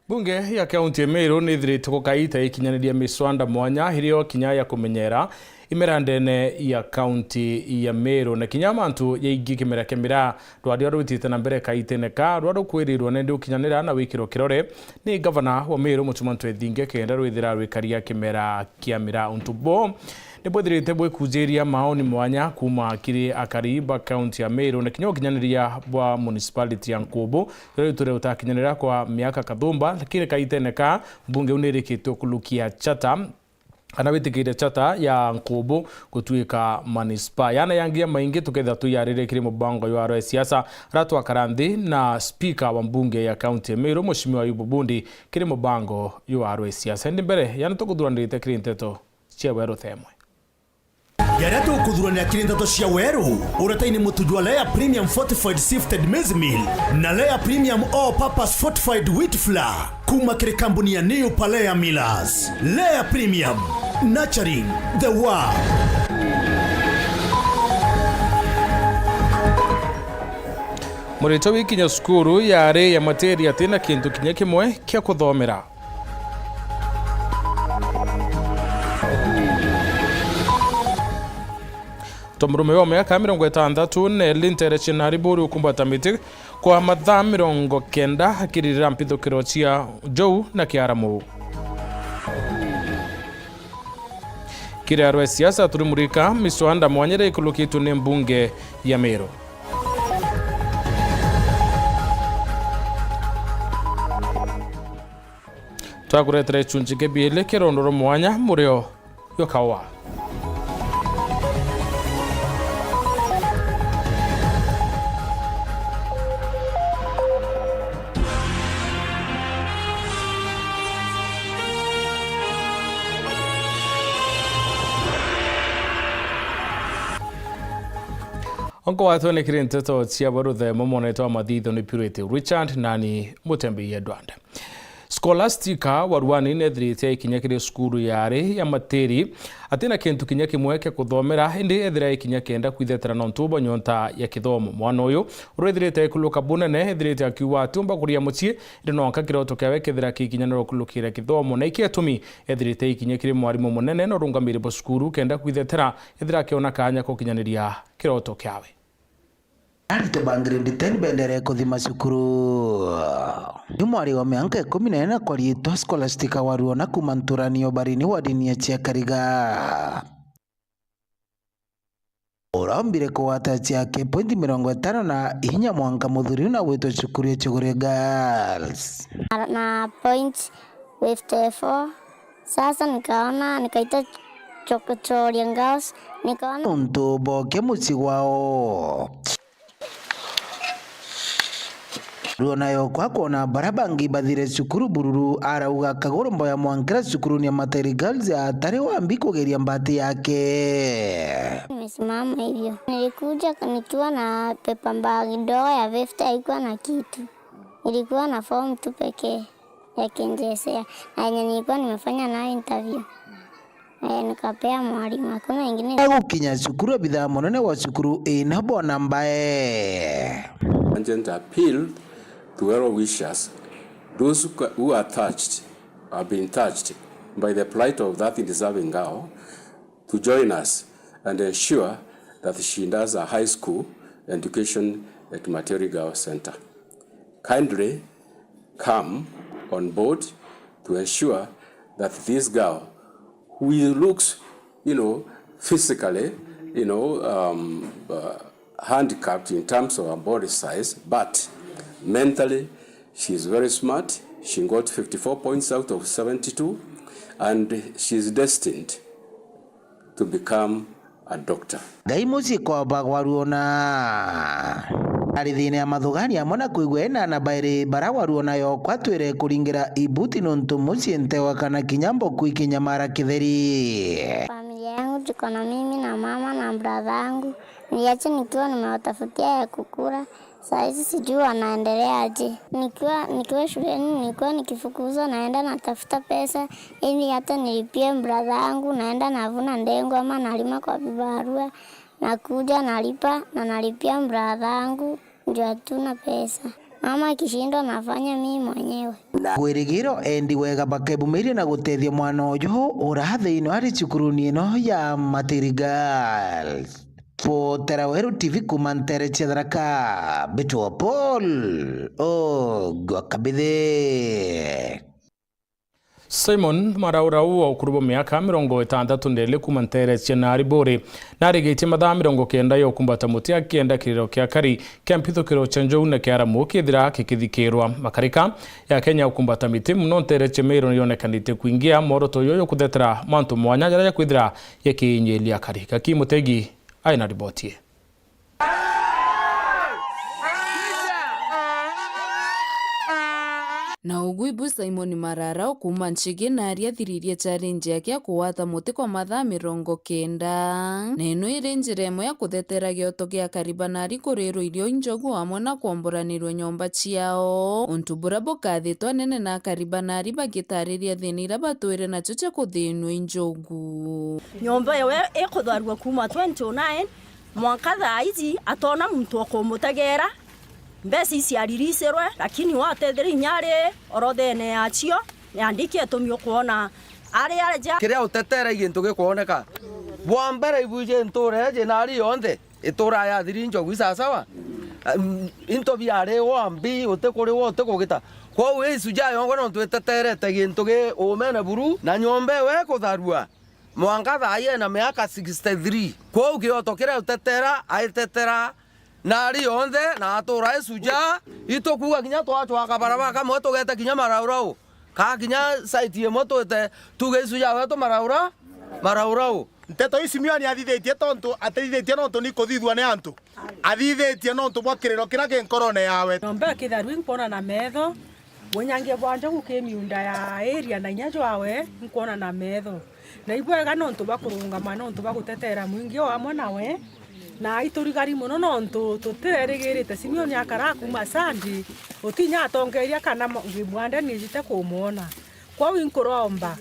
Bunge ya kaunti ya Meru nithirite gukaita ikinyaniria miswanda mwanya hirio kinya ya kumenyera imera ndene ya kaunti ya Meru na kinya mantu yaigi kimera kemira rwadio rutite na mbere kaitene ka rwado kwirirwo nende ukinyanira na wikiro kirore ni governor wa Meru Mutumanto Ethinge kenda rwithira rwikaria kimera kiamira untubo nibwethirite bwekujeria maoni mwanya kuma kiri akariba kaunti ya Meru na kinya ukinyaniria bwa municipality ya Nkubu rwitore utakinyanira kwa miaka kathumba lakini kaitene ka bunge unirikitwe kulukia chata anabitikire chata ya Nkubu gutuika manispa yana yangia maingi tuketha tuyarire kiri mubango yo siasa Ratwa Karandi na speaker wa mbunge ya kaunti ya Meru Mheshimiwa Ayubu Bundi kiri mubango yo siasa ndi mbere yana tukuthuranirite kiri nteto cia Weru themwe Yareto kuthurania kiri nteto cia Weru urataini mutujwa Layer Premium Fortified Sifted Maize Meal na Layer Premium All Purpose Fortified Wheat Flour kuma kiri kampuni ya New Palea Millers. Layer Premium, nurturing the world. Murito wikinya skuru ya materia tena kintu kinya kimwe kia kuthomera Tomurume wa miaka 60 ne lintere chinari buri ukumbata miti kwa mathaa 90 akirira mpithukiro cia Jou na Kiaramu. Kiri arwe siasa turimurika miswanda mwanyere ikulukitu ni mbunge ya Meru. Twakuretere chunjike biele kirondoro mwanya murio yokawa. Onko watone kiri nteto cia Waruthe momoneto amadhitho ni Purity Richard nani Mutembe Edward. Scholastica warwani nethirite ikinya kiri skuru yari ya materi atina kintu kinya kimwe kia kuthomera hindi ethira ikinya kenda kwithetera na ntubo nyonta ya kithomo mwana uyu urethirite kuluka bunene ethirite akiwa tumba kuria mucie rino akakiroto kiawe kethira kikinyaniro kulukira kithomo na ikiatumi ethirite ikinya kiri mwarimu munene no rungamire bo skuru kenda kwithetera ethira kiona kanya kukinyaniria kiroto kiawe Arte bangire ten bendere kuthima cukuru Jumwari wa miaka 14 kwa rito Scholastica waruona kumanturanio barini wa dini ya Chiakariga Orambire kuwata chiake pointi 50 na ihinya mwanga muthuri na weto cukuru ya Chogore Girls na point 54 sasa nikaita Chogore Girls nikaona untubo ke muci wao Ruonayo kwa kuona barabangi bathire cukuru bururu arauga kagorombo ya mwankira cukuru ni Materi Girls atari wambi kugeria mbati yake. Nimesimama hivyo. Nilikuja nikiwa na pepa mbagi ndogo ya vefta haikuwa na kitu. Nilikuwa na form tu pekee ya KNJSEA na yenye nilikuwa nimefanya nayo interview. Nikapea mwalimu hakuna ingine. Gukinya cukuru bidhaa monene wa cukuru ina bona mbae. Urgent appeal to well wishers, those who are being touched by the plight of that deserving girl, to join us and ensure that she does a high school education at Materi Girls Center. Kindly come on board to ensure that this girl, who looks, physically, handicapped in terms of her body size, but mentally she is very smart. She got 54 points out of 72 and she is destined to become a doctor. Gaimusi kwa bagwaruona arithine ya mathugani amona kuigwena na baire barawaruona yo kwatwire kuringira ibuti nontu muciente wakana kinyambo kuikinyamara kitheri. Familia yangu tuko na mimi na mama na brother yangu. Niache nikiwa nimewatafutia ya kukula. Saa hizi sijui wanaendelea aje. Nikiwa shuleni nilikuwa nikifukuzwa naenda natafuta pesa ili hata nilipie brother yangu, naenda navuna ndengu ama nalima kwa vibarua, nakuja nalipa na nalipia brother yangu ndio hatuna pesa. ama akishindwa nafanya mimi mwenyewe. Gwirigiro endi wega bakebumirie na gutethia mwana uyu urathini ari cukuruni ino ya Matirigal. Potera Weru TV kumantere Chedraka Betua Paul Gwakabithe. Simon Maraurau wa ukurubo miaka 60 ndele kumantere chenari bore narigiti mathaa 90 yo kumbata mutia kienda kiriro kya kari kempitho kiro chenjo na kiara mukithira kikithikirwa makarika ya Kenya kumbata miti muno ntere chemero yonekanite kuingia moroto yoyo kudetera mantu mwanya ya kwithira yakinyelia karika kimutegi aina ribotie. Na uguibu Simon Mararau kuma Nchigi na ariathiririe challenge yake kuwata muti kwa mathaa 90 na ino iri njira imwe ya kuthetera gioto gia karibanari kurirwo irio injogu hamwe na kuomboranirwo nyomba ciao untu bura bukathitwa nene na karibanari bagitariria thini ira batwire nacio cia kuthinwo injogu. Nyomba yewe ikutharua kuma 29 mwaka thaizi atona muntu okumutegera mbesi ciaririsirwe lakini watethire inyari orothene yacio yandike tumio kuona ari aja kiria utetera gintu gikuoneka bwa mbere ibuje ntureje nari yonthe itura ya thiri njogu sasawa into biare wambi utekuri wote kugita kwa wesu ja yongo no tweteterete gintu ge umene buru na nyombe we kutharua mwanga thaye na miaka 63 kwa ugioto kiria utetera aitetera nari yonthe na atura esuja itokuga kinya twachwa kabaraba kamwe tugete kinya Maraurau ka kinya site yemo twete tugesuja we to Maraurau nteto Simioni athithetie tontu atithithetie nontu ni kuthithwa ni antu athithetie nontu bwakiriro kira kinkorone yawe nombe kitharu nkona na metho bunyangie bwanja gukimiunda ya area na nyajo awe nkona na metho na ibwega nontu bakurungama nontu bagutetera mwingi o amwe nawe na iturigari muno nontu tutirerigirite Simioni akara kuma sandi utinya atongeria kana ngibwande nijite kumona kwa winkuromba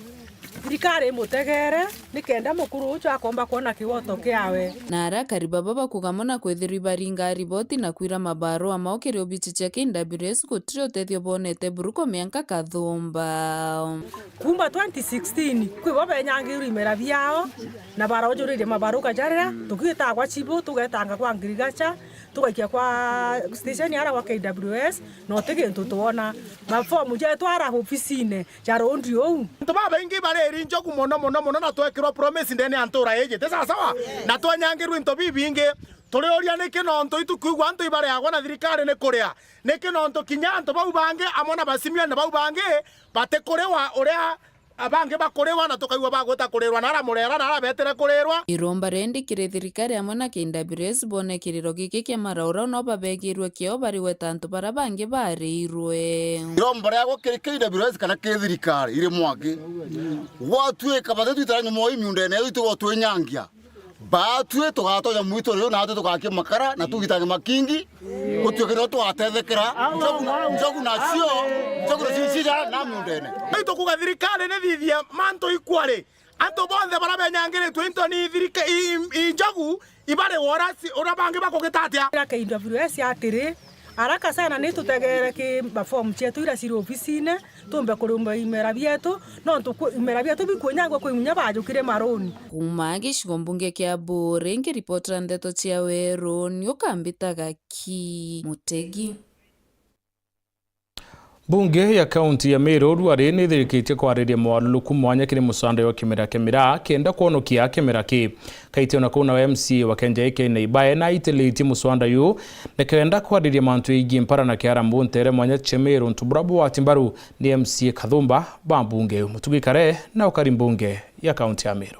thirikari mutegere nikenda mukuru ucio akomba kuona kiwoto kiawe na arakari baba bakugamo na kwithirwa baringa riboti na kwira mabaro amaokire obichi cia KWS gutire utethio bonete buruko mianka kathumba kuma 2016 kwibo benyangiru imera biao na barojurire mabaro kajarira tugita kwa chibo tugetanga kwa ngirigacha tugaikia kwa station yara kwa KWS no tegentu tuona mafomu je twara ofisine jaro ndio ntubaba ingi bareri njogu mono na twekirwo promise ndene antura ejete sawa na twanyangirwe into bibingi turi oria ni kinonto itukuigwa antu ibare agwa na thirikari ni kuria ni kinonto kinya antu bau bange amona basimione bau bange bate kurewa uria abange bakurewa na tukaigwa bagweta kurirwa na aramurera na arabetere kurirwa iromba rendikire thirikari amwe na KWS bone kiriro giki kia Maraurau no babegirwe kio bari wetantu bara bange barirwe iromba ryago KWS kana thirikari ire mwaki watue kabate twitara nyomo imiunde ne itu watue nyangia batue tugatonya mwito ryo na tugakie makara na tugitange makingi gutwekera twatethekera njogu nacio cia na miundene ito kuga thirikari ne thithia manto ikware anto bonthe bara benyangiritwe into ni thirikari njogu ibare worasi ora bange bakugitatia KWS atiri araka sana ni tutegere ki form chetu ira siri ofisine tumbe kurumba imera bietu no imera bietu bikunyangwa kwimunya bajukire maroni kuma gicigo mbunge kia Bure ngiripotera ndeto cia Weru ni ukambitaga ki Mutegi. Bunge ya kaunti ya Meru rwari ni thirikitie kwariria mwaluku mwanya kiri musanda wa kimera kenda kuonokia kimera ki kaitio na kuna MC wa Kenja ike na ibae na iteliti musanda yu na kenda kwariria mantu igi mpara na kiara mbuntere mwanya Chemeru ntuburabu wa timbaru ni MC Kathumba bambunge mutugikare na ukari mbunge ya kaunti ya Meru.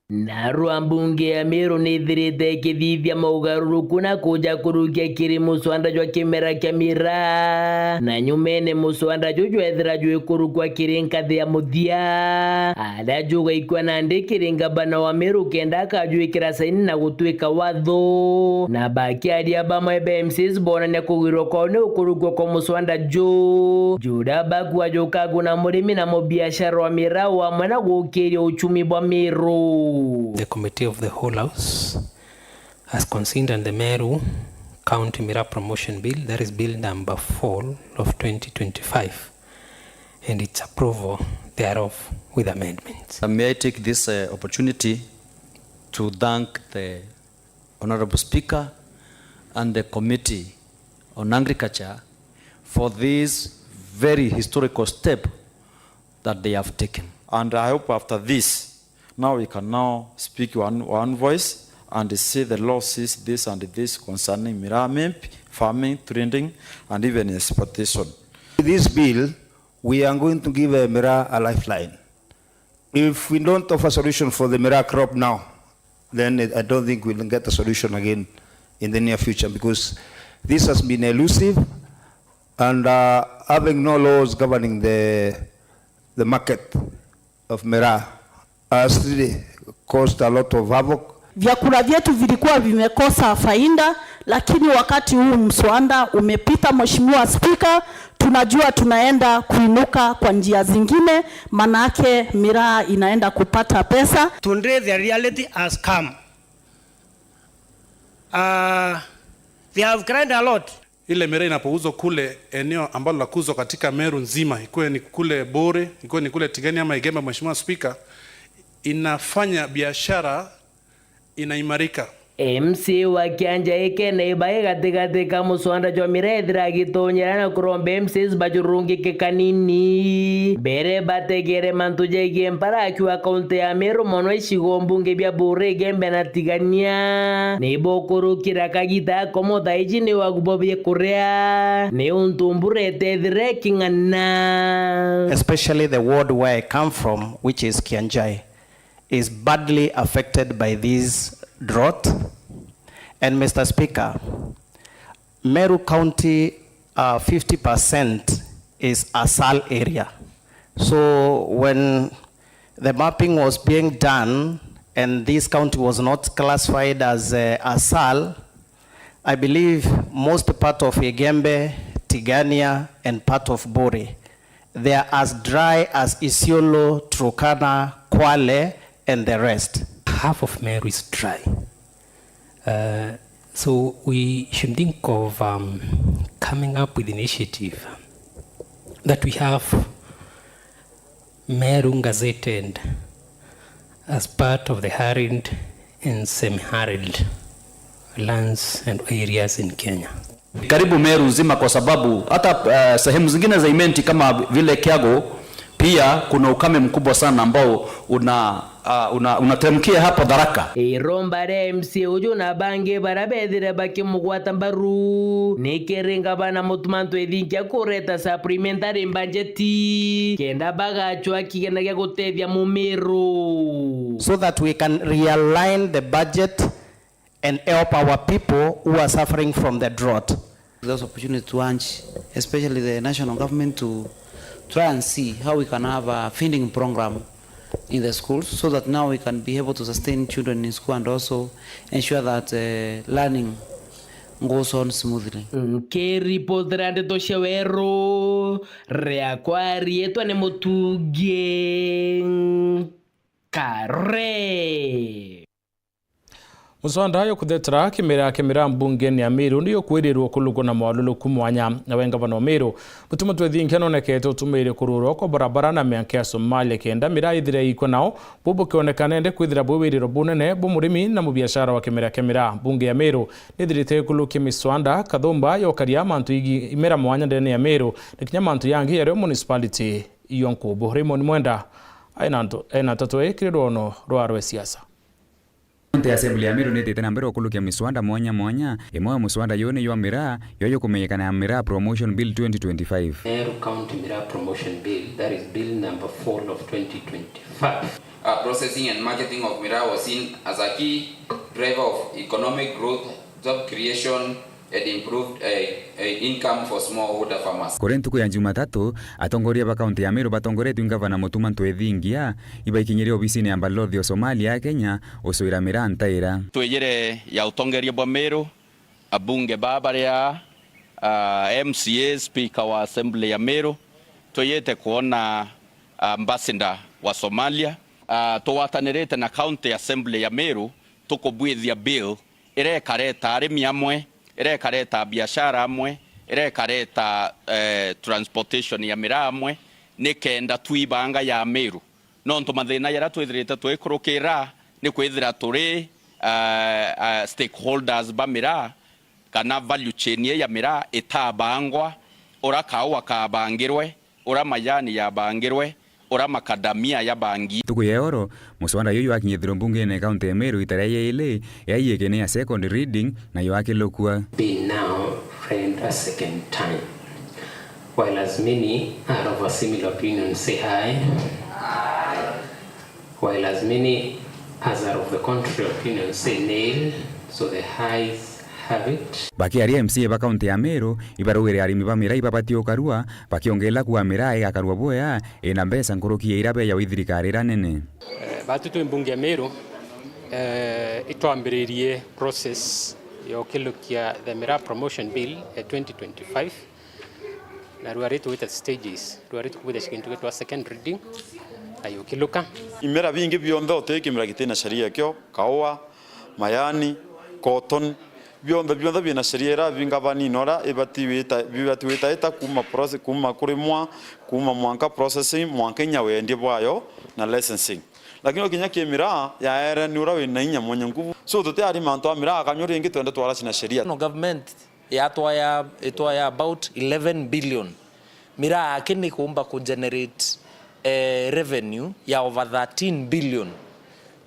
Narua mbunge ya Meru nithirite kithithia maugaruruku na kuja kurukia kiri muswanda jwa kimera kia mira na nyumene muswanda jwa ethira jwa kurukwa kiri nkathi ya muthia ada juga ikwa na ndikiri ngabana wa Meru kenda akajuikira saini na gutwika watho na baki adia bama MCs bona ne kugirwo kwa ne ukurukwa kwa muswanda juda bagwa jokagu na murimi na mobiashara wa mira wa mwana gukiri uchumi bwa Meru. The committee of the whole house has considered the Meru County Mirror Promotion Bill, that is Bill number 4 of 2025, and its approval thereof with amendments. May I take this opportunity to thank the Honorable Speaker and the Committee on Agriculture for this very historical step that they have taken. And I hope after this, now we can now speak one voice and say the law says this and this concerning mirror farming, trading, and even exportation. With this bill, we are going to give a mirror a lifeline. If we don't offer a solution for the mirror crop now, then I don't think we'll get a solution again in the near future, because this has been elusive, and having no laws governing the market of mirror has really caused a lot of havoc. Vyakula vyetu vilikuwa vimekosa faida, lakini wakati huu mswada umepita, Mheshimiwa Spika, tunajua tunaenda kuinuka kwa njia zingine, manake miraa inaenda kupata pesa. Today the reality has come. They have cried a lot. Ile miraa inapouzwa kule eneo ambalo la kuuzwa katika Meru nzima, ikuwe ni kule Bore, ikuwe ni kule Tigania ama Igembe, Mheshimiwa Spika, inafanya biashara inaimarika. MC wa Kianja eke na ibaye katika muswanda jwa miraa ithira gitonyera na kurombe MCs bajurungi ke kanini bere bategere mantuje gempara akiwa kaunti ya Meru mono ishigo mbunge bya Bore Igembe na Tigania ne bokuru kirakagita komo daiji ne wagubobye kurea ne untumbure tethire kingana. Especially the ward where I come from, which is Kianjai, is badly affected by this drought. And Mr. Speaker, Meru County 50% is ASAL area. So when the mapping was being done and this county was not classified as ASAL, I believe most part of Igembe, Tigania, and part of Bore, they are as dry as Isiolo, Turkana, Kwale, and the rest. Half of Meru is dry. So we should think of coming up with initiative that we have Meru gazetted as part of the arid and semi-arid lands and areas in Kenya. Karibu Meru nzima, kwa sababu hata sehemu zingine za Imenti kama vile Kiago pia kuna ukame mkubwa sana ambao unatemkia hapo Tharaka. Irombare MC uju na bange barabedire baki mugwata mbaru nikiringa bana mutumanto edinkia kureta supplementary budgeti kenda bagachwa kigenda gya gutethia mu Meru, so that we can realign the budget and help our people who are suffering from the drought. There's opportunity to urge, especially the national government, to try and see how we can have a feeding program in the schools, so that now we can be able to sustain children in school and also ensure that learning goes on smoothly. Keri podrade to shawero reakwari eto ne motuge kare. Muswanda hayo kuthetera kimera mbunge ni Meru niyo kwirirwo kulugo na mwaluluku mwanya na wenga vano Meru mutuma twethinkia nonekete utumire kururo kwa barabara na mianke ya Somalia kenda miraa ithire iko nao bubu kionekana ende kwithira bwiriro bunene bumurimi na mubiashara wa kimera mbunge ya Meru nithirite kuluki Miswanda kathumba yokaria mantu imera mwanya ndene ya Meru na kinya mantu yangi ya municipality yonkubu Raymond Mwenda aina tatwe kirono rwa siasa. County Assembly ya Meru nete tena mbere okulukia miswanda mwanya imwe muswanda yone yo miraa yoyo kumenyekana Mirror Promotion Bill 2025. Meru County Mirror Promotion Bill, that is Bill number 4 of 2025. Processing and marketing of miraa was seen as a key driver of economic growth, job creation, and improved income for smallholder farmers. Korentuku ya Jumatatu atongoria ba county ya Meru batongoretu ngavana Mutuma Ntwethingia ibaikinyiria obisini ya balothi o Somalia Kenya usuira miraa ntaira twegere ya utongoria bwa Meru abunge babaria MCA speaker wa assembly ya Meru toyete kuona ambassador wa Somalia tuwatanirite na county assembly ya Meru tukubwithia bill ire kareta arimi amwe irekareta biashara amwe irekareta transportation ya mira amwe nikenda twibanga ya Meru no ntumathina yara twithirite twikurukira ni kwithira turi stakeholders ba mira kana value chain ya mira itabangwa ora kawa kabangirwe ora majani ya bangirwe ora makadamia ya bangi tuku yeoro muswanda yoyo akinyithiro mbungene kaunti ya Meru itareya ile yaiyekene ya second reading na yo akilokua be now friend a second time while as many are of a similar opinion say aye, while as many as are of the contrary opinion say nay, so the ayes have it. Bakiaria MCA ba kaunti ya Meru ibarugire arimi ba mira ibapatio karua bakiongela kuwa mira igakarua boya ina mbesa nkurukie irabe ya withirikari ranene Batutu imbunge ya Meru itwambiririe process ya ukilukia the Mira Promotion Bill 2025 na ruaritu with stages ruaritu kubida shikintu kwa second reading ayo ukiluka imera bingi bionthe utekimira gitina sharia kyo kawa mayani cotton bionthe bina sharia bingabani nora ibatiwita eta kuma process kuma kurimwa kuma mwanka processing mwanka nyawendie bwayo na licensing lakini okinya kimira ya era nura we nainya mwenye nguvu so tote ari manto amira akanyori ngi twende twara sina sheria no government yatwaya about 11 billion mira akini kuumba ku generate revenue ya over 13 billion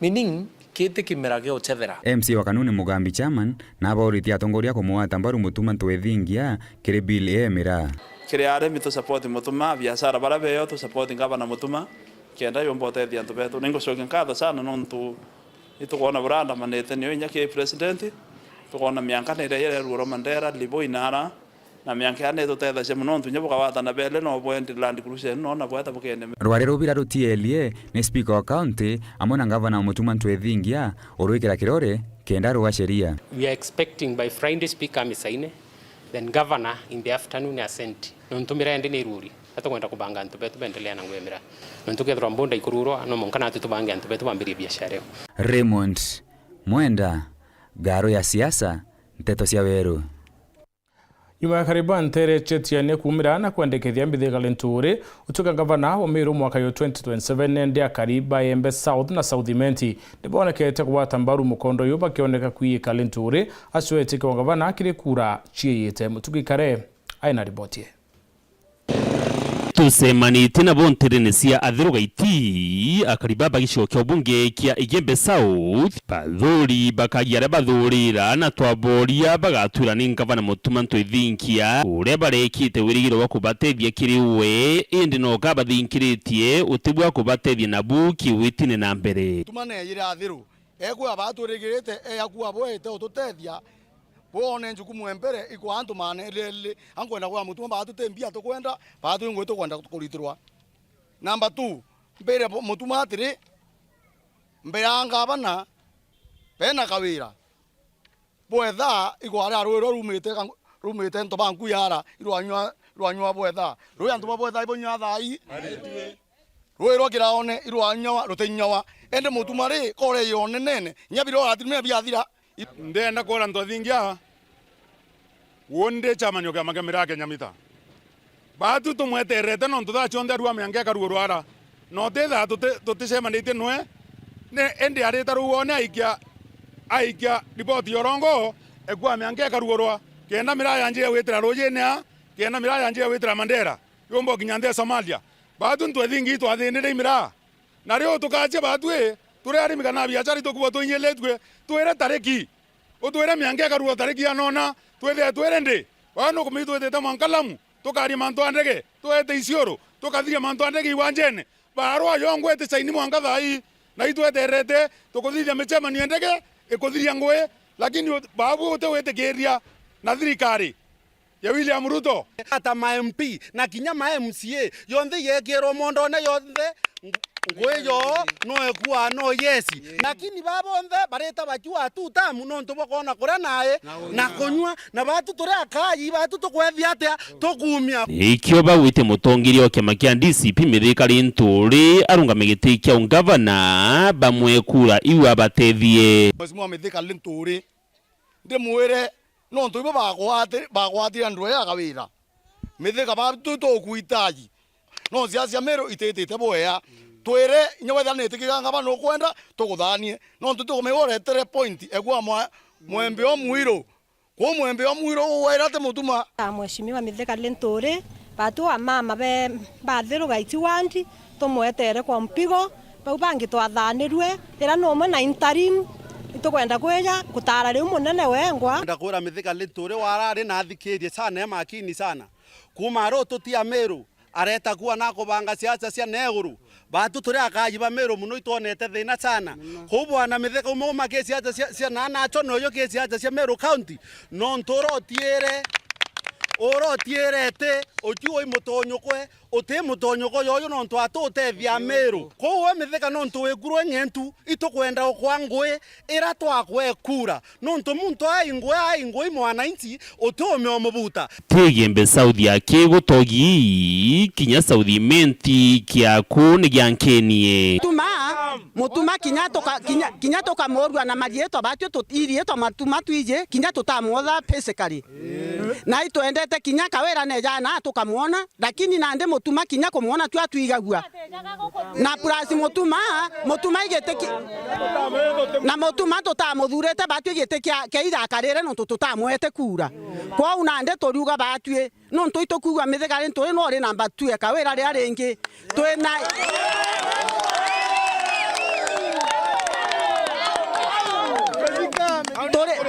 meaning kete kimira gyo chethera MC wa kanuni Mugambi chairman na abauriti atongoria kumuata mbaru mutuma twethingia kire bill e mira kire are mito support mutuma biashara barabe yo to support ngabana mutuma kenda yombote thia ntubetu ningo shokin kada sana nontu itukuona buranda manete niyo nyake president tukuona mianka nere yere ruoro mandera libo inara na mianka ne tutetha shemu nontu nyabuka wata na bele no point land cruise no na bwata bukene rware rubira rutielie ni speaker wa county amona ngavana mutuma ntwethingia uruikira kirore kenda ruwa sheria. We are expecting by Friday speaker misaine then governor in the afternoon ascent nontumira ende ni ruri atakwenda kubanga ntubetu bendelea na ngwemira nontukethwa mbonda ikururo no monkana tutubange ntubetu bambiri biashara. Raymond Mwenda, Garo ya siasa, Nteto cia Weru. Nyuma ya karibu ntere chetiane kumira na kuandikithia mbithika lenturi utuka gavana wa Meru mwaka yo 2027 nende ya kariba Embe South na South Imenti nibonekete kuwata mbaru mukondo yuba kioneka kuyika lenturi asuetike wa gavana akiri kura chieyete mutukikare aina ribotie tusemanite na bonterenesia athirugaiti akariba bagicokya ubunge kia Igembe South bathuri bakagira bathurira na twaboria bagatura ni ngavana mutuma ntwithinkia uria barekite wirigiro wa kubatethia kiriwe indi no kabathinkiritie utibwa kubatethia na buki witine na mbere tumane yira athiru egwa abaturigirite yakua boete ututethia bone njukumu mbere iko antu mane lele ankwenda kwa mutuma batutembia tukwenda batu ngweto kwenda kuritirwa. Number 2 mbere mutuma atiri mbere anga bana bena kawira boetha iko ara rwero rumite nto banku yara irwanywa boetha rwa nto boetha ibonya thai rwero kiraone irwanywa rutenyawa ende mutuma ri kore yone nene nyabiro atimia biathira ndenda kora ntothingia wonde chamanyo kya magamira ke nyamita batu tumweterete no ntutha chonde ruwa myange karuo rwara no tetha tuticemanite nwe ne ende areta ruone aikia report yorongo egwa myange karuo rwa kenda mira yanje wetira rojene kenda mira yanje wetira Mandera yombo kinyande Somalia batu ntwethingi twathinire mira na rio tukache batu turi ari mikana biachari tokuwa toinyeletwe twere tareki utwere myange karuo tareki anona twere ndi wano kumitwete mankalamu tukari manto andege twete isioro tukathiria manto andege iwanjene barwa yongwete saini mwanga thai na itweterete tukuthithia michemani ndege ikuthiria ngwe lakini babu utewete geria na thirikari ya William Ruto ata ma MP na kinya ma MCA yonthe yekero mondone yonthe ngweyo no ekuwa no yesi lakini babonthe bareta bachua tuta muno ntubokona kora naye na konywa na batu tore akayi batu tukwethia atia tukumia ikyo bawite mutongirio kya makia DCP mithikari nturi arungame giti kya ungavana bamwekura iwa batethie mheshimiwa mithikari nturi ndimwire no ntu bagwatira ndwe ya gawira mithika ba tu kuitaji no cia Meru itetete boya twere nyawethanite kiganga no kwenda tuguthanie no ntu tugumegoretere point egwa mwembe o mwiro kwa mwembe o mwiro wairate mutuma mheshimiwa Mithika Linturi batu mama be bathiru gaiti wandi tumwetere kwa mpigo bau bangi twathanirwe ira no mwe na interim itukwenda kweja kutara riu munene wengwa ndakwira Mithika Linturi warari na thikirie sana makini sana kuma ro tutia Meru areta kuwa na kubanga siasa cia neguru batu turi akajiba Meru muno itonete thina sana kubwana Mithika umoma ke siasa cia na chono yo ke siasa cia Meru county no ntoro tiere oro tierete ojuo imutonyokwe ote mutonyoko yoyo no ntwato tethia Meru ko Mithika no ntwegurwe nyentu itukwenda okwangwe ira twakwe kura no ntumuntu aingwe mwananchi otome omubuta Tigembe Saudi ake gutogi kinya Saudi menti kia kuni gyankenie mutuma kinya toka morwa na marieto batyo tutirietwa matuma twije kinya tutamwotha physically na ituendete kinya kawera ne jana tukamuona lakini nande mutuma kinya kumuona twatwigagua na plus mutuma igeteki na mutuma tutamuthurete batyo igetekia keira karere no tutamwete kura kwa unande toriuga batwe no ntoitokugwa Mithika Linturi no ri namba 2 kawera ria ringi twena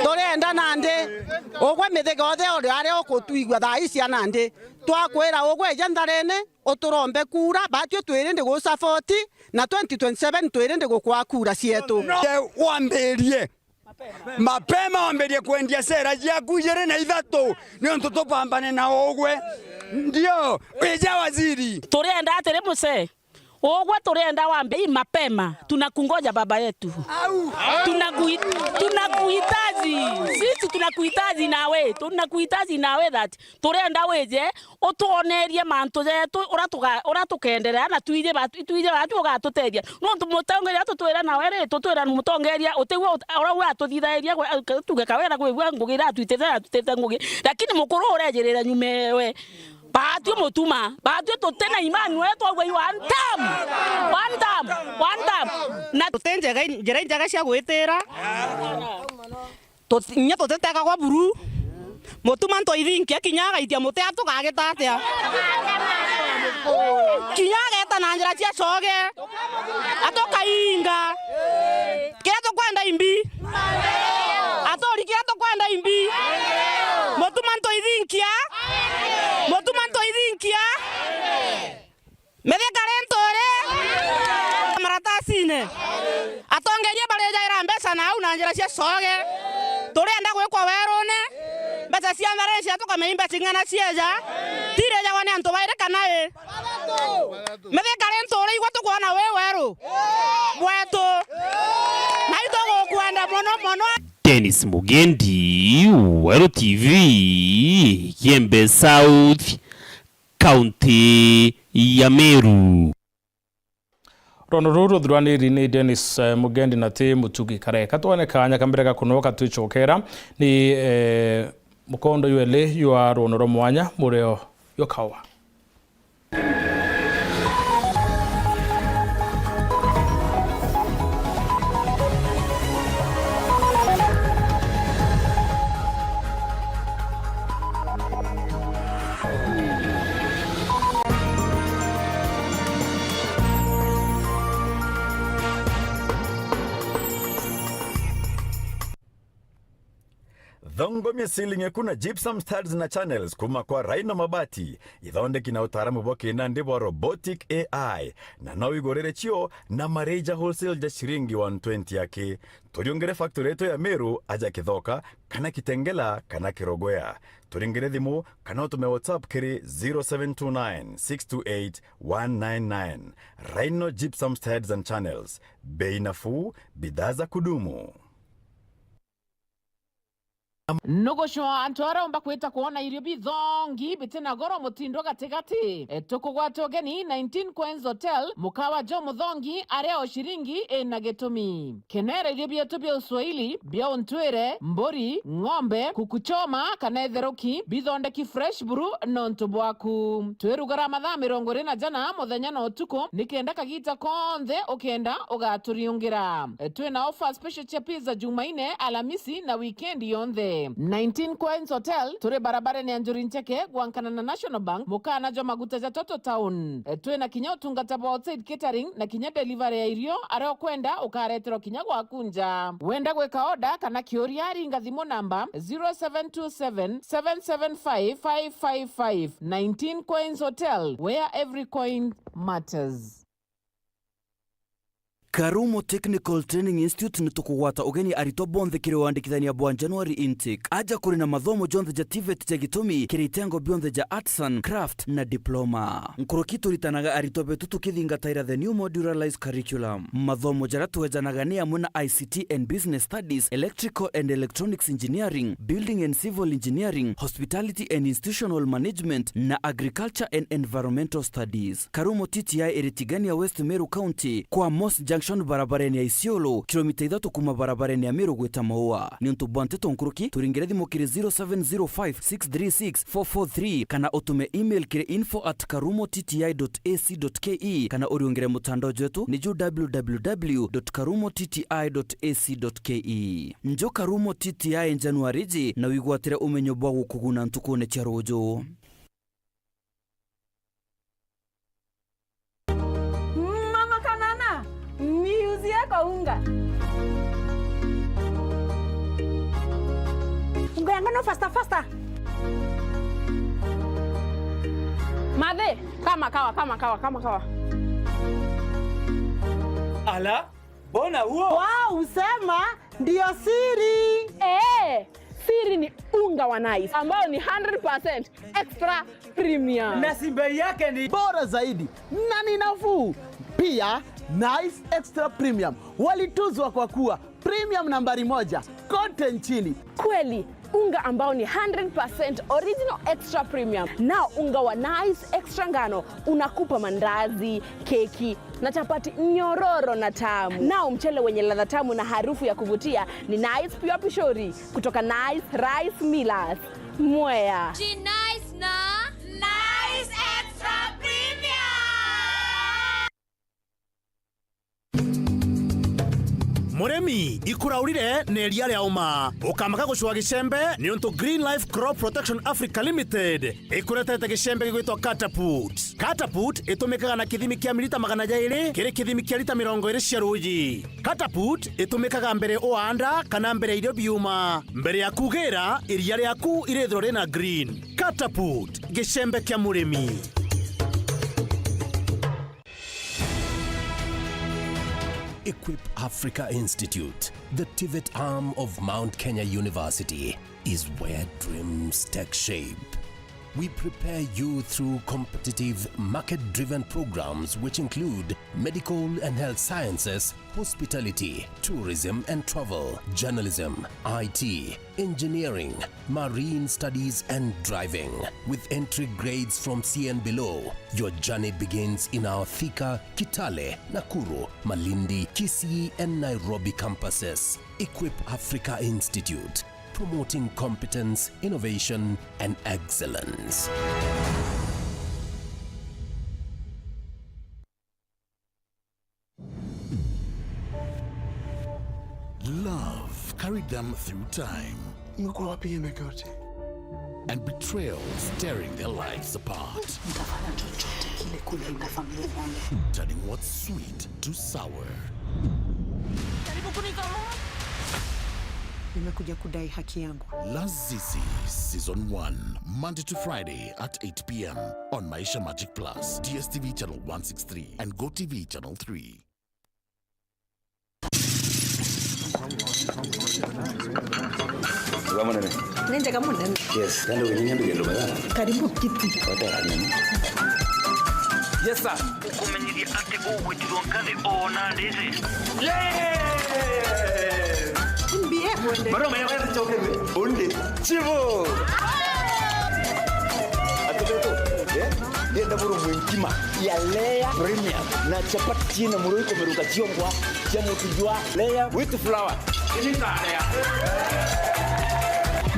torenda nande ogwe Mithika othe ori ari okutwigwa thai cia nande twakwira ogwe jantharene uturombe kura batyo twirinde go support na 2027 twirinde go kwa kura cietu wambirie mapema wambirie kwendia sera cia kujere na ithatu ni ntu tupambane na ogwe ndio weja waziri turenda atiri muse ogwe turenda wambe mapema tunakungoja baba yetu tunakuhitaji sisi tunakuhitaji nawe that turenda weje utuonerie mantu yetu uratukenderea na twije batu ugatuteria no tumutongeria tutwira nawe ri tutwira mutongeria utegwa ora tuthithaeria tugekawera gwigwa ngugira tutete ngugi lakini mukuru urejerera nyumewe batyo mutuma batyo tutena imani wetu ogwe one time na tutenje njira njaga cia gwitira nya tuteteka kwa buru mutuma ntoithinkia kinyaga itia muti atugagita atia kinyaga eta na njira cia coge atokainga kira tukwenda imbi atori kira tukwenda imbi mutuma ntoithinkia Mithika Linturi maratasine atongerie barejaira mbeca na au na njira cia coge turenda gwikwa werune mbeca cia mbere cia tukameimba cing'ana cieja tireja wane antu baire kana Mithika Linturi igwa tukwona we weru bwetu na itogokwenda mono Dennis Mugendi, Weru TV, Gembe South, County ya Meru. Rono ruru dhurani ni Dennis Mugendi na te Mutugi kare. Katuwane kanya kambere kunoka tuichokera ni mukondo yuele yua rono romwanya mureo yokawa. Dhongo misilinge kuna gypsum studs na channels kuma kwa Raina Mabati. Ithonde kina utaramu boke na ndibo robotic AI. Na nawi gorere chio na mareja wholesale ja shiringi 120 yake. Turiongere factory yetu ya Meru aja kithoka kana kitengela kana kirogoya. Turingere thimu kana utume WhatsApp kiri 0729628199. Raino gypsum studs and channels. Bei nafuu, bidhaa za kudumu. Nogosho antwara omba kweta kuona irio bithongi bitena goro mutindo gatigati tukugwatwo geni 19 Queens Hotel mukawa jo muthongi aria oshiringi na getumi kenera irio bietu bia uswahili bia ontwere mbori ng'ombe kukuchoma kana etheroki bithondeki fresh brew nontu bwaku twirugara mathaa 20 jana muthenya no tuko nikenda kagita konthe ukenda ugaturiungira twina offer special cha pizza Jumaine Alhamisi na weekend yonthe 19 Queens Hotel turi barabara ni Anjuri Ncheke gwankana na National Bank mukana jo maguta ja Toto Town twina kinya utungata ba outside catering na kinya delivery ya irio areo kwenda ukaretero kinya gwakunja wenda gweka order kana kioria ringa thimo namba 0727 775 555 19 Queens Hotel where every coin matters. Karumo Technical Training Institute nitukugwata ugeni arito bonthe kiri wandikithania bwa January intake aja kuri na mathomo jonthe ja TVET ja gitumi kiri itengo bionthe ja arts and craft na diploma nkurukitu ritanaga arito betu tukithingatira the new modularized curriculum mathomo jara tuwejanaga ni amwe na ICT and business studies, electrical and electronics engineering, building and civil engineering, hospitality and institutional management na agriculture and environmental studies. Karumo TTI iritigania West Meru County kwa Moss Junction barabarani ya Isiolo kilomita 3 kuma barabarani ya Meru gweta Maua ni ntubante tonkuruki turingere thimo kiri 0705636443 kana utume email kiri info@karumotti.ac.ke kana uriongere mutandao wetu ni www.karumotti.ac.ke njo Karumo TTI January ji na wigwatire umenyo bwa gukuguna ntukune charojo. Kwa unga yangu no faster Madhe kama kawa Ala bona huo wow usema ndio siri siri ni unga wa Nice ambao ni 100% extra premium na bei yake ni bora zaidi na ni nafuu pia. Nice Extra Premium walituzwa kwa kuwa premium nambari 1 kote nchini. Kweli, unga ambao ni 100% original extra premium. Nao unga wa Nice Extra ngano unakupa mandazi, keki na chapati nyororo na tamu. Nao mchele wenye ladha tamu na harufu ya kuvutia ni Nice Pure Pishori kutoka Nice Rice Millers. Mwea. Nice na Nice Extra Premium. Muremi ikuraurire neria ria uma ukamaka gucwa gicembe ni unto Green Life Crop Protection Africa Limited ikuretete gicembe gigwitwa Catapult itumikaga na kithimi kia milita 200 kiri kithimi kia lita 20 cia ruji. Catapult itumikaga mbere oanda kana mbere irio biuma mbere ya kugira iria riaku irithro rina green. Catapult gicembe kia muremi. Equip Africa Institute, the TVET arm of Mount Kenya University, is where dreams take shape. We prepare you through competitive, market-driven programs which include medical and health sciences, hospitality, tourism and travel, journalism, IT, engineering, marine studies and driving. With entry grades from C and below, your journey begins in our Thika, Kitale, Nakuru, Malindi, Kisii and Nairobi campuses. Equip Africa Institute, promoting competence, innovation, and excellence. Love carried them through time. And betrayal tearing their lives apart. Turning what's sweet to sour. Nimekuja kudai haki yangu. Lazizi Season 1, Monday to Friday at 8 p.m. on Maisha Magic Plus, DSTV channel 163 and GoTV channel 3. Nende kama ndani. Yes, ndio wenyewe ndio ndio bana. Karibu kiti. Yes sir. Kumenyiria ate wetu ngale ona ndeze. Mbie Maroma ya wewe chokewe. Onde. Chivo. Atubeto. Dia ndaburu mwingima ya Lea Premium na chapati china muruiko meruka chiongwa cha mutujwa Lea with flour.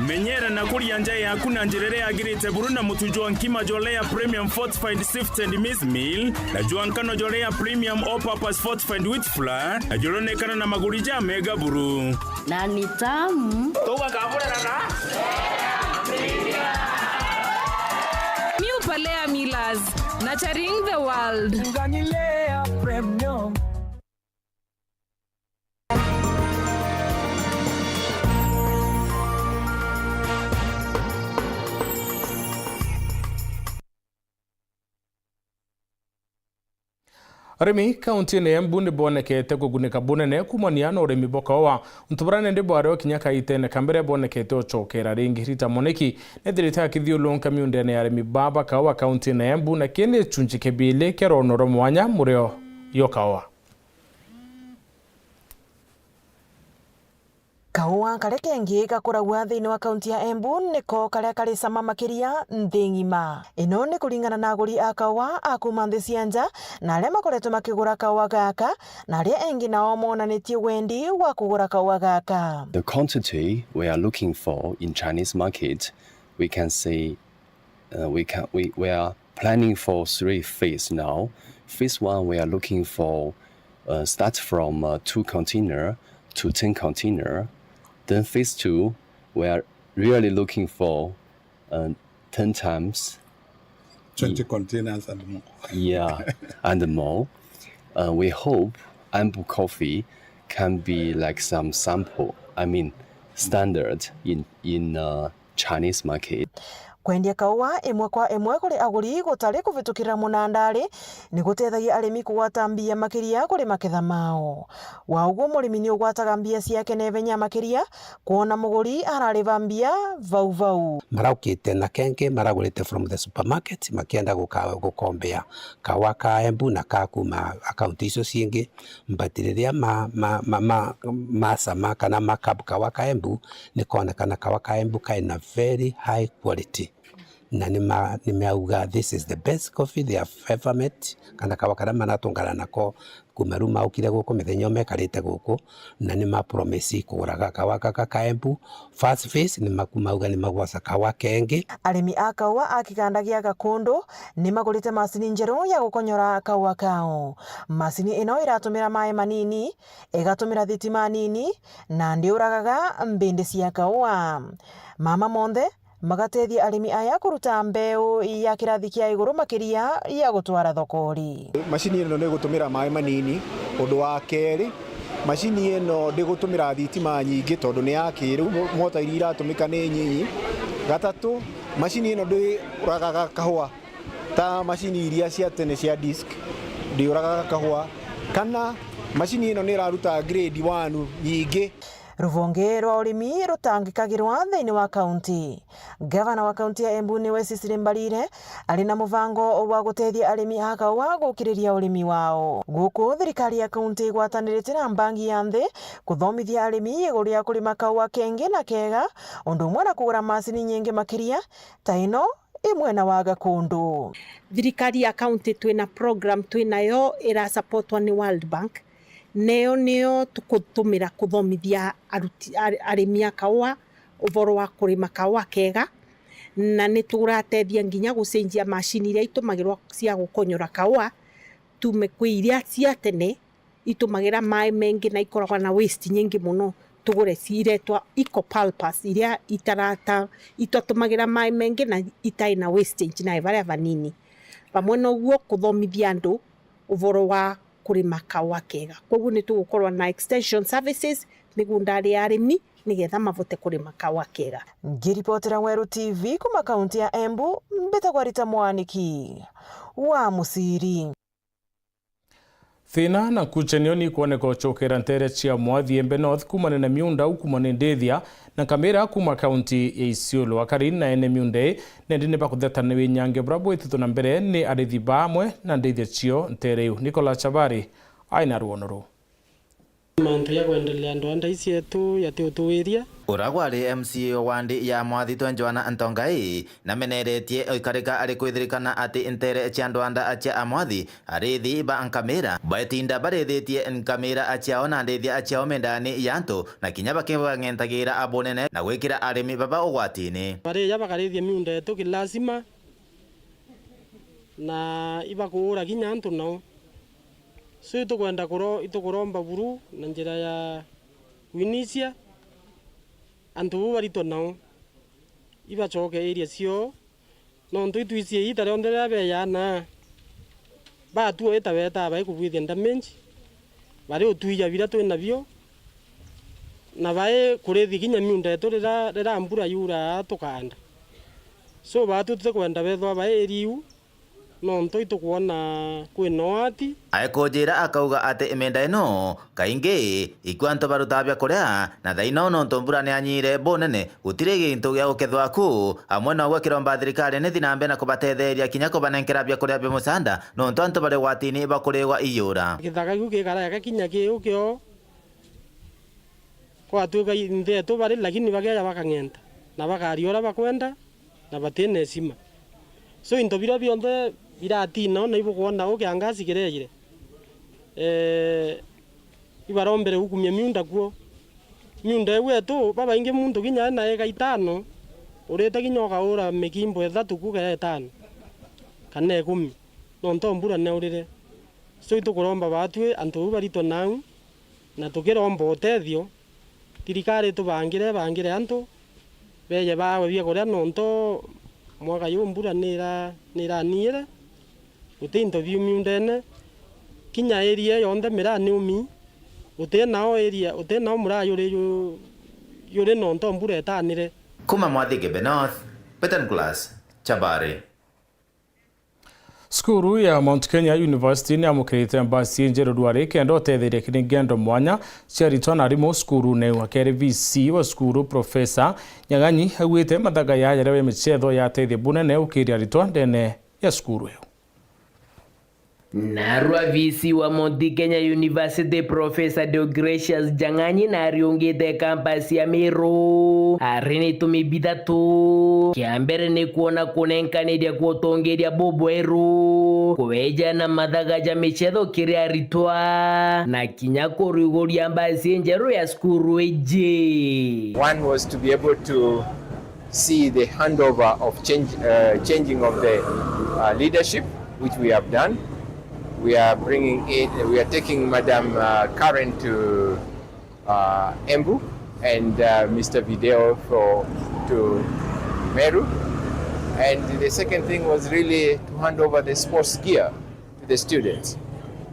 Menyera na kuria nje yaku na njirere agirite buruna mutujwa nkima jolea Premium Fortified Sifted Maize Meal na juankano jolea Premium All Purpose Fortified Wheat Flour na jolonekana na magurija mega buru na ni tamu toka kabura na New Palea Millers, nurturing the world. Lea Premium. Arimi kaunti ne mbuni bonekete kugunika bunene kumania no remi bokawa ntubrane ndi bware okinyaka itene kambere bonekete ochokera ringi rita moneki nedirita kithiulun kamiunde ne arimi baba kawa kaunti ne mbuna kene chunjike bile kero noro mwanya mureo yokawa Kaua kare kengi gakoragwa thiini wa kaunti ya Embu niko kare kare sama makiria nthi ng'ima. Ino ni kuringana na aguri a kaua akuma nthi cia nja na aria makoretwo makigura kaua gaka na aria engi nao monanitie wendi wa kugura kaua gaka. The quantity we are looking for in Chinese market, we can say we are planning for 3 phases now. Phase 1 we are looking for start from 2 container to 10 container. Then phase 2, we are really looking for 10 times 20 containers and more. Yeah, and more. We hope Embu coffee can be like some sample. I mean, standard in Chinese market. Kwendia kaua imwe kwa imwe kuri aguri gutari kuvitukira munandari ni gutethagia arimi kugwata mbia makiria kuri maketha mao. Waugo murimi ni ugwataga mbia ciake nevenya makiria kuona muguri arariva mbia vau. Maraukite na kenge maragurite from the supermarket makienda gukombea kaua ka Embu na ka kuma account icio cingi mbatiriria masama kana makabu kaua ka Embu ni konekana kaua ka Embu kaina very high quality. Na nimeauga this is the best coffee they have ever made kana kawa kada manatongana nako kumeruma ukire guko methenya mekarite guko na nima promise kuguraga kawa ka Embu first phase nimakumauga nimagwaca kawa kengi. Arimi a kawa akigandagia gakundu nimagurite masini njeru ya gukonyora kawa kao. Masini ino iratumira mai manini igatumira thitima nini na ndiuragaga mbindi cia kawa. Mama Monde magatethia arimi aya kuruta mbeu ya kirathi kia iguru makiria ya gutwara thokori. Mashini ino ni gutumira mai manini undu wa keri mashini ino ndi gutumira thitima nyingi tondu ni ya kiru mota iria iratumika ni nyinyi. Gatatu mashini ino ndi uragaga kahua ta mashini iria cia tene cia disk ndi uragaga kahua kana mashini ino ni iraruta grade 1 nyingi. Ruvonge rwa urimi rutangikagirwa thiini wa kaunti. Gavana wa kaunti ya Embu ni Wesley Mbalile ari na muvango wa gutethia arimi a kaua gukiriria urimi wao. Guku thirikari ya kaunti igwatanirite na bangi ya nthi kuthomithia arimi iguru ya kurima kaua kengi na kega undu umwe na kugura macini nyingi makiria ta ino imwena wa Gakundu. Thirikari ya kaunti twina program twinayo ira supportwa ni World Bank. Neo tukutumira kuthomithia arimi a kaua uvoro wa kurima kaua kega na ni turatethia nginya gucenjia macini iria itumagirwa cia gukonyora kaua tume kwiria cia tene itumagira mai mengi na ikoragwa na waste nyingi muno tugure ciretwa eco purpose iria itatumagira mai mengi na itai na wastage na varia vanini pamwe noguo kuthomithia andu uvoro wa kurima kaua kega. Koguo ni tugukorwa na extension services migundari ya arimi nigetha mavote kurima kaua kega. Ngiripotera Weru TV kuma kaunti ya Embu mbetagwa Rita Mwaniki wa Musiri. Thina na kuchenio ni kuoneka ochokera ntere chia mwathi Embe North kumane na miunda ukumane ndethia na kamera kuma kaunti ya Isiolo wakari na ene miunde nendine bakudeta newe nyange brabo ituto na mbere ni arithi bamwe na ndethia chio ntere yu. Nicola Chabari aina ruonoro. Mantu ya kuendelea ndwanda isi yetu yatutuiria uragwari MCA wandi ya mwathitwe Joana Antongai na meneretie oikarika ari kwithirikana ati intere cia ndwanda acia amwathi arithi ba ankamira batinda barethitie ankamira acia ona ndeithia acia omendani yanto na kinya bakibangentagira abonene na gwikira arimi baba ugwatini bari yabakarithia miunda yetu kilazima na ibakura kinya antu nao so itukwenda itukuromba buru na njira ya winisia antu barito nao ibachoke area cio no ntu itwicie itare ondera be yana ba tu eta beta ba ikubwithia damage bari utuija bira tu nabio na bae kurethi kinya miunda eto rera mbura yura tukanda so ba tu tukwenda bethwa bae riu no nto itukuona kwinoati aikojira akauga ate emenda ino kaingi ikwanto barutabya kuria na thaino no ntombura ni anyire bonene gutire gintu gya ukethwa ku amwe no gwekiromba thirikari ni thinambe na kubatetheria kinya kubanenkera bya kuria bya musanda no ntonto bare watini bakurewa iyura githaka giu kigara yakinya kiu kio kwa tuga inde to bare lakini bagaya bakangenta na bakariora bakwenda na batene sima so into biro bionde biratina na ibukuona ukiangasi kiregire ibarombere hukumia miunda kuo miunda yetu baba inge muntu kinya na eka 5 ureta kinyoka ura mekimbo 3 kuga 5 kana 10 no ntombura ne urire so itukuromba batwe antu barito nau na tukiromba utethio tirikari tubangire antu beye bawe bia kuria no nto mwaka yumbura nira niire utinto biu miundene kinya area yonde mirani umi utenao area utenao murayo yure no ntombura etanire kuma mwathige Benoth Peter Class Chabare. Skuru ya Mount Kenya University ni amukirite mbasi njero dware kendo otetheire kiningendo mwanya ciaritwa na rimo skuru ne wa KVC wa skuru Professor Nyaganyi agwite mathaga ya yarewe michetho ya teithie bunene ukiria ritwa ndene ya skuru yo. Narwa VC wa Mount Kenya University Professor Deogratius Janganyi na ariongete campus ya Meru arini tumibida tu kiambere ni kuona kunenkanirya kuotongeria bobweru kuweja na mathaga ya michetho kiria ritwa na kinya kurigoria mbasi njeru ya skuru eje. One was to be able to see the handover of changing of the leadership, which we have done. We are taking Madam Karen to Embu and Mr. Video to Meru. And the second thing was really to hand over the sports gear to the students.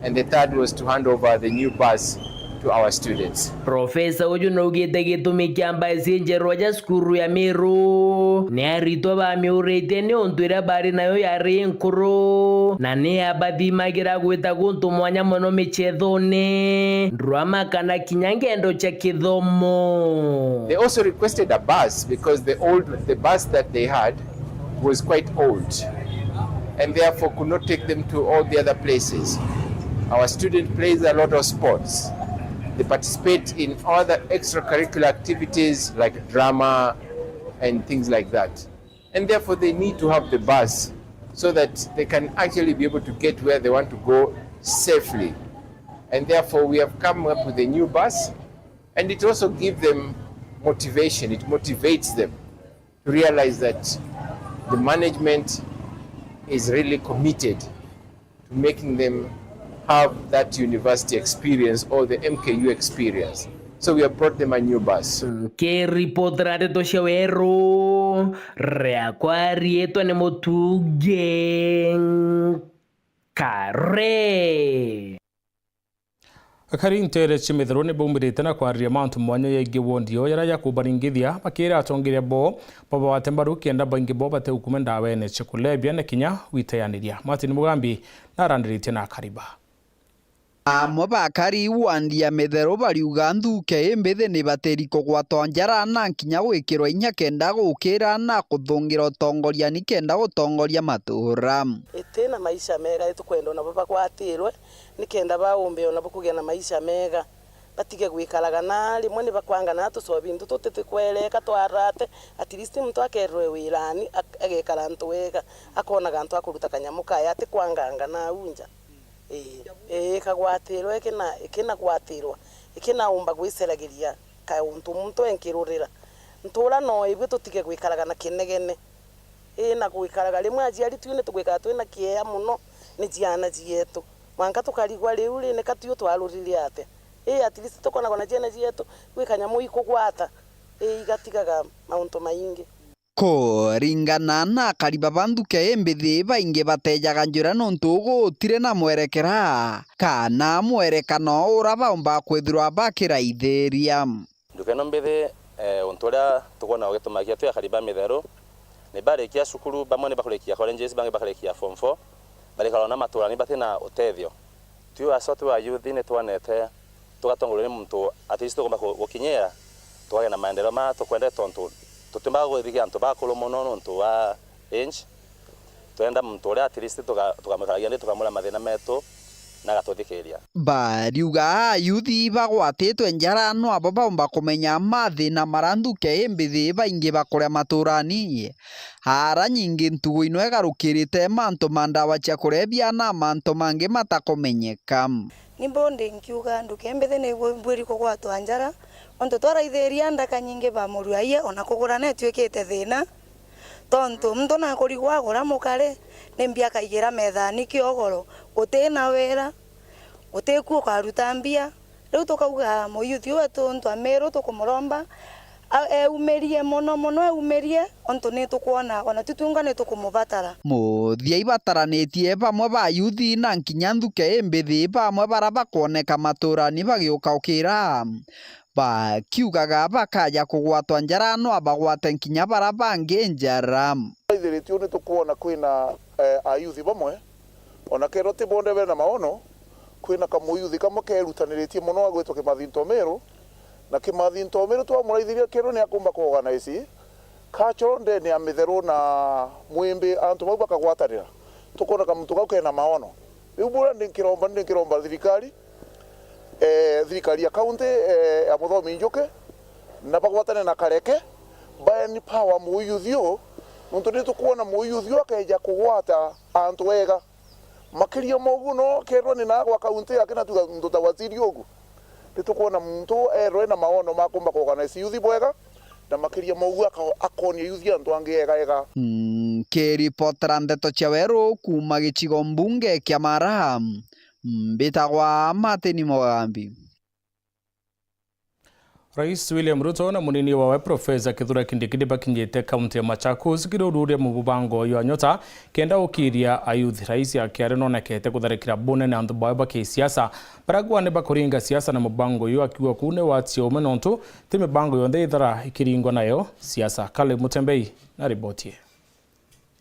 And the third was to hand over the new bus to our students. Professor uju nogete gitumi kiamba sinjero ja skuru ya Meru ni arito ba miurete ni ontwira bari nayo yari nkuru na ni abadi magira gwita guntu mwanya mono michethone ndrama kana kinyangendo cha kithomo. They also requested a bus because the bus that they had was quite old and therefore could not take them to all the other places. Our student plays a lot of sports. They participate in other extracurricular activities like drama and things like that. And therefore they need to have the bus so that they can actually be able to get where they want to go safely. And therefore we have come up with a new bus, and it also gives them motivation. It motivates them to realize that the management is really committed to making them have that university experience or the MKU experience. So we have brought them a new bus. Ke ripotrate to shawero reakwari eto ne motuge kare. Akari intere chimithero ni bombirite na kwaria Mount mwanya yegi wondio yara ya kubaringithia makira atongiria bo baba watembaru kienda bangi bo bate ukumenda wene chikulebya na kinya witayaniria Martin Mugambi na randirite na kariba. Bakari wandia methero bariuga nthuke imbithe ni bateri kugwatwa njara na nkinya gwikirwa inya kenda gukira na kuthungira utongoria ni kenda gutongoria matura itina maisha mega itukwenda na baba kwatirwe ni kenda baumbe na bukugia na maisha mega batige gwikaraga na rimwe ni bakwanga na tuso bintu tutitikweleka twarate at least muntu akerwe wirani agekara ntu wega akona gantu akuruta kanyamuka yati kwanganga na unja kagwatirwe ikina gwatirwa ikina umba gwiseragiria ka muntu enkirurira ntura no ibu tutige gwikaraga na kinegene na gwikaraga rimwe ajiari twine tugwikara twina kiea muno ni jiana jietu mwanka tukarigwa riu ri ne katuyo twarurire ate at least tukona kona jiana jietu gwikanya muiko gwata igatigaga maunto maingi kuringana na kariba banduke embithi baingi batejaga njira nontu gutire na mwerekera kana mwerekano ura baumba kwithirwa bakiraitheria ndukeno mbithi unturia tukona ugitumagia tu kariba mitheru ni barikia cukuru bamwe ni bakurekia colleges bangi bakurekia form 4 barikala na matura ni batina utethio tu asotu wa youth ni twanete tugatongorera muntu at least tugomba gukinyera twage na maendeleo ma tukwenda tontu tutimba gwithigia antu bakulu muno nontu wa age twenda muntu uri at least tugamukaragia ndi tukamura mathina metu na gatuthikiria bariuga yuthi bagwatitwe njara no abo baumba kumenya mathina maranduke embithi baingi bakuria maturani hara nyingi ntugo ino egarukirite mantu mandawa cia kurebia na mantu mangi matakumenyeka nimbondi nkiuga nduke embithi ni bwiri kugwatwa njara onto twaraithieria ndaka nyingi ba muruaia ona kugura na twikite thina tontu mtu na kurigwa gura mukare nembia kaigira methani kiogoro utina wera utikuo karuta mbia riu tukauga muyuthi wetu ntwameru tukumuromba umerie mono umerie onto ni tukuona ona tutunga ni tukumubatara muthia ibataranitie bamwe ba yuthi na nkinya nthuke embithi bamwe bara bakuoneka maturani bagiuka ukira bakiugaga bakaja kugwatwa njara no abagwate nkinya bara bangi njara ithiritio ni tukuona kwina ayuthi bamwe ona kero tibonde bena maono kwina kamuyuthi kamwe kerutaniritie muno agwetwo Kimathi Meru na Kimathi Meru twamuraithiria kero ni akumba ku organize kachoronde ni amitheru na mwimbi antu bau bakagwatanira tukona kamuntu kau kena maono riu bura ndikiromba thirikari thirikari ya kaunti ya Muthomi Njuki na bagwatane na kareke bayani power muyuthio nontu ni tukuona muyuthio akeja kugwata antu wega makiria moguno kerwo ni na gwa kaunti akina tuga nduta waziri ogu ni tukuona muntu erwe na maono makumba ku organize yuthi bwega na makiria mogu akonia yuthi antu angi ega kiripotera ndeto cia weru kuma gicigo mbunge kia Mara mbitagwa Martin Mugambi. Rais William Ruto na munini wawe Profesa Kithure Kindiki bakinyite kaunti ya Machakos kirururia mubango yo nyota kenda ukiria ayuthi rais yake aronekete kutharikira bune na andu bawe bakisiasa baragwane bakuringa siasa na mubango yo akiwa kune watio menonto time bango yo ndeithara ikiringwa nayo siasa Kale Mutembei na ripoti.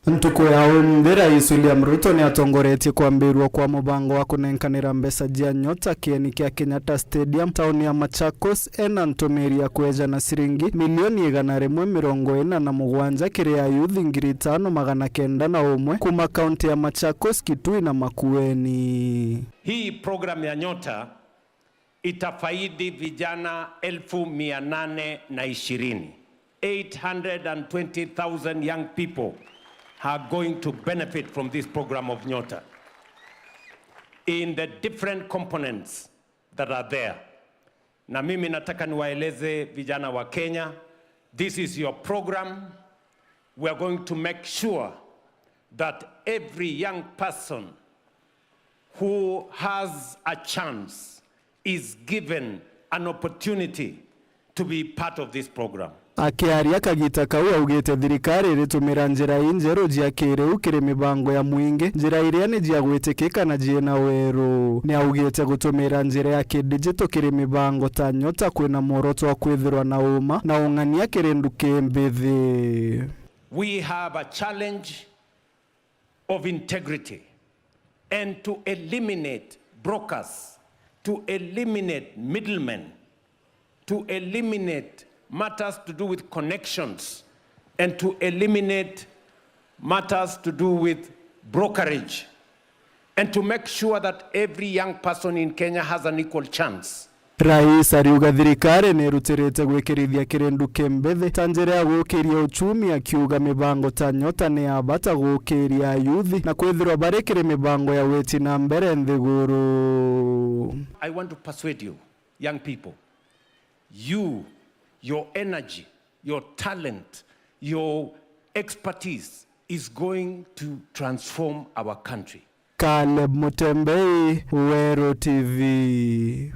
Ntuku ya umbi Rais William Ruto ni atongoretie kwambirwa kwa mubango wa kunenkanira mbesa jia nyota kieni kia Kenyatta Stadium tauni ya Machakos ena ntomeria kweja na siringi milioni 147 kiria yuthi 5,901 kuma kaunti ya Machakos, Kitui na Makueni. Hii program ya nyota itafaidi vijana 820,000 820,000 young people are going to benefit from this program of Nyota in the different components that are there. Na mimi nataka niwaeleze vijana wa Kenya, this is your program. We are going to make sure that every young person who has a chance is given an opportunity to be part of this program. Akiaria kagita kau augite thirikari ritumira njira injeru jia kiriu kiri mibango ya mwingi njira iria ni jia gwitikika na jina weru. Ni augite gutumira njira ya kidijito kiri mibango ta nyota kwina moroto wa kwithirwa na uma na ung'ania kirindu kimbithi. We have a challenge of integrity and to eliminate brokers, to eliminate middlemen, to eliminate matters to do with connections, and to eliminate matters to do with brokerage, and to make sure that every young person in Kenya has an equal chance Rais ariuga thirikari nirutirite gwikirithia kirindu kimbithi ta njira ya gukiria uchumi, akiuga mibango ta Nyota ni abata gukiria yuthi na kwithirwa barikire mibango ya weti na mbere nthiguru. I want to persuade you, young people, your energy, your talent, your expertise is going to transform our country. Caleb Mutembei, Wero TV.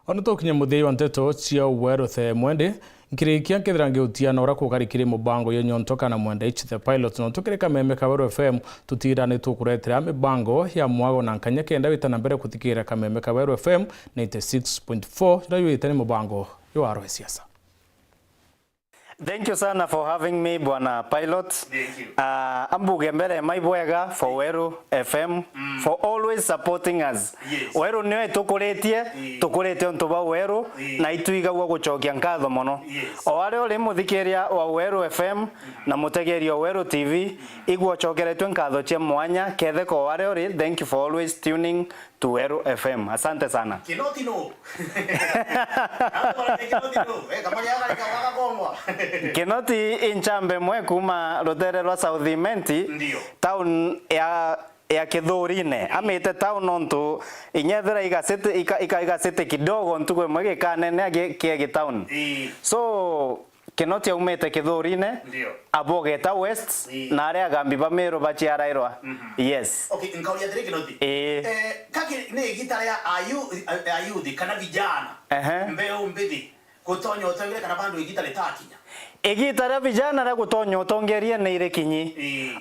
Ono tokinya muthei wa nteto cia Wero the mwende nkirikia nkithirange utiana ura kugarikire mubango yo Nyontoka na mwende the pilot no tukireka meme ka Wero FM tutira ni tukuretera mibango ya mwago na nkanya kenda witana mbere kutikira ka meme ka Wero FM 96.4 radio itani mubango yo aro siasa. Thank you sana for having me, Bwana Pilot. Thank you. Ambuge mbere maibwega for Wero FM for always supporting us. Yes. Wero niwe tukurete onto ba Wero na ituiga gwa gucokia nkatho mono. O wale ole muthikiria wa Wero FM na mutegeria wa Wero TV igwo chokeretwe nkatho cia mwanya kethe ko wale ole. Thank you for always tuning to Wero FM. Asante sana. Kinotino. Kinoti inchambe mwe kuma rotere rwa South Imenti town ya Kithurine amite town onto inyethera igasete kidogo ntugwe mwege kanene kiege town. So Kinoti umete Kithurine abogeta West na area gambi ba Meru bachiarairwa. Yes. Okay, nkaulia dire Kinoti. Kaki ne gitara ya ayudi kana vijana. Mbeo mbidi kutonyo otengere kana bandu igitare takinya. Igitara vijana ra gutonyo otongerie ne ire kinyi.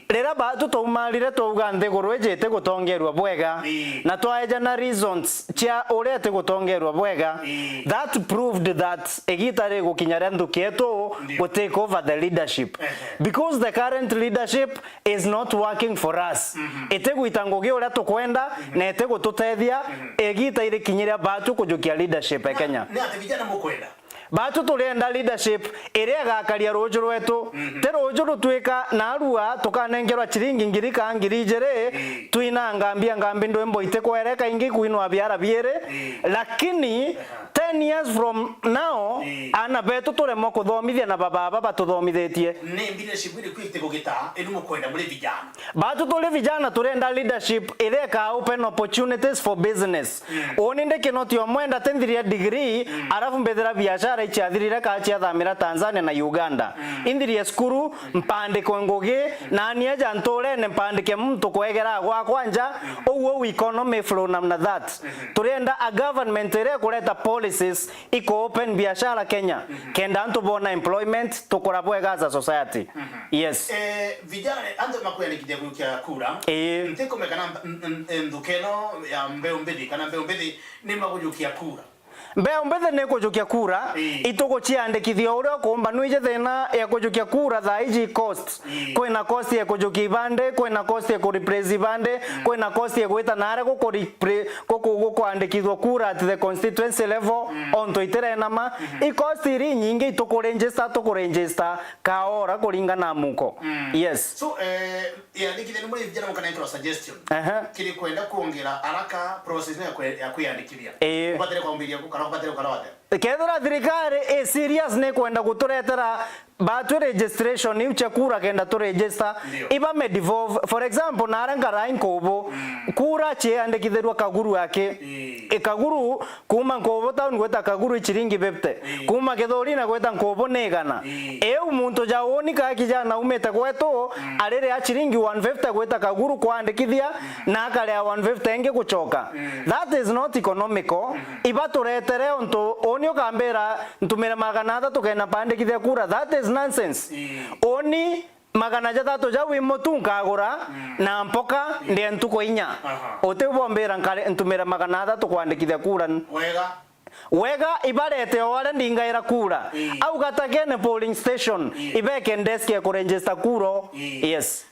Rera ba tutomarire tuuga nthiguru ejete gutongerwa bwega na twaeja na reasons chia urete gutongerwa bwega. That proved that igitare gukinyara ndukieto go take over the leadership because the current leadership is not working for us. Ete guitangoge ura tukwenda na ete gututethia igita ire kinyira batu kujukia leadership e Kenya. Ne ate vijana mukwenda batu tulenda leadership area gakaria rojo rwetu te rojo rutwika na arua tukanengerwa chiringi ngiri ka ngiri jere tuina ngambi ndwembo ite kwereka ingi kuinwa biara biere lakini 10 years from now ana betu turemo kuthomithia na baba tuthomithetie ne leadership ire kwite gugita enu mukwenda muri vijana batu tuli vijana turenda leadership ire ka open opportunities for business oninde Kinoti omwenda tendria degree arafu mbethera biashara ichathirira ka chia thamira Tanzania na Uganda indhirie skuru mpandiko ngoge na nieja ntorene mpandike mtu kwegera gwa kwanja owo economy flow namna that turenda a government ire kuleta policies iko open biashara Kenya kenda ntu bona employment tukora bwega as a society. Yes. Vijana ando makwenda kidebu kia kura nteko mekana ndukeno ya mbeo mbedi kana mbeo mbedi ni magujukia kura mbeo mbethe ne kujukia kura itugo chiandikithio uria kumba nuije thina ya kujukia kura tha iji cost kwina cost ya kujukia bande kwina cost ya kureplace bande kwina cost ya gwita nare kuandikithio kura at the constituency level onto itere nama I cost iri nyingi tukuregister kaora kuringana na muko. Yes. So ya nikitheni muri vijana mukana suggestion kiri kwenda kuongera haraka process ya kuyandikithia batire kwambiria kana batire ukarwate kethira thirikari serious ne kwenda guturetera batu registration iuche kura kenda to register iba me devolve for example naranga rain kobo kura che andikithirwa kaguru yake kaguru kuma kobo town gweta kaguru chiringi bepte kuma Kithuri na gweta kobo negana eu muntu jaoni ka kijana umete gweto arere ya chiringi 150 gweta kaguru kuandikithia na kale ya 150 enge kuchoka. That is not economical. Iba turetere onto onio kambera ntumira magana tukena pandikithia kura. That is nonsense. Oni magana jatatu ja wimo tunkagura na mpoka ndi ntuko inya ote bombera nkare ntumira magana tukwandikithia kura wega ibarete wale ndingaira kura au katakene polling station ibeke desk ya kuregister kuro. Yes.